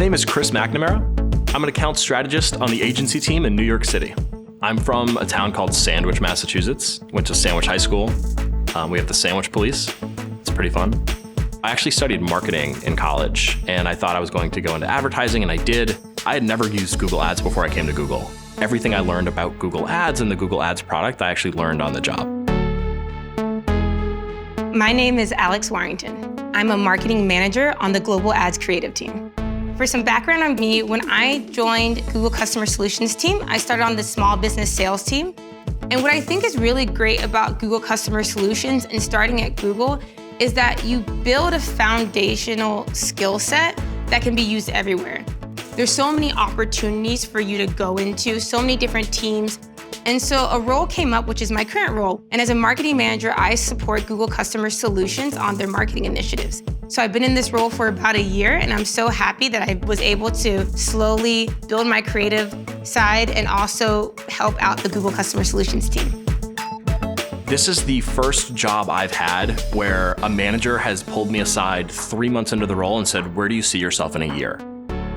name is Chris McNamara. I'm an account strategist on the agency team in New York City. I'm from a town called Sandwich, Massachusetts. Went to Sandwich High School. We have the Sandwich Police. It's pretty fun. I actually studied marketing in college, and I thought I was going to go into advertising, and I did. I had never used Google Ads before I came to Google. Everything I learned about Google Ads and the Google Ads product, I actually learned on the job. My name is Alex Warrington. I'm a marketing manager on the Global Ads creative team. For some background on me, when I joined Google Customer Solutions team, I started on the small business sales team. And what I think is really great about Google Customer Solutions and starting at Google is that you build a foundational skill set that can be used everywhere. There's so many opportunities for you to go into, so many different teams. And so a role came up, which is my current role. And as a marketing manager, I support Google Customer Solutions on their marketing initiatives. So I've been in this role for about a year, and I'm so happy that I was able to slowly build my creative side and also help out the Google Customer Solutions team. This is the first job I've had where a manager has pulled me aside 3 months into the role and said, "Where do you see yourself in a year?"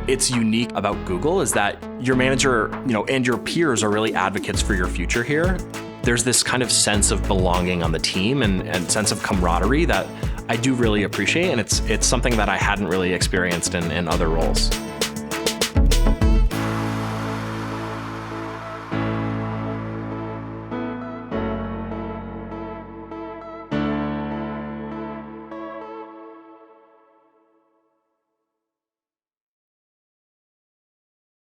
It's unique about Google is that your manager, and your peers are really advocates for your future here. There's this kind of sense of belonging on the team and sense of camaraderie that I do really appreciate, and it's something that I hadn't really experienced in other roles.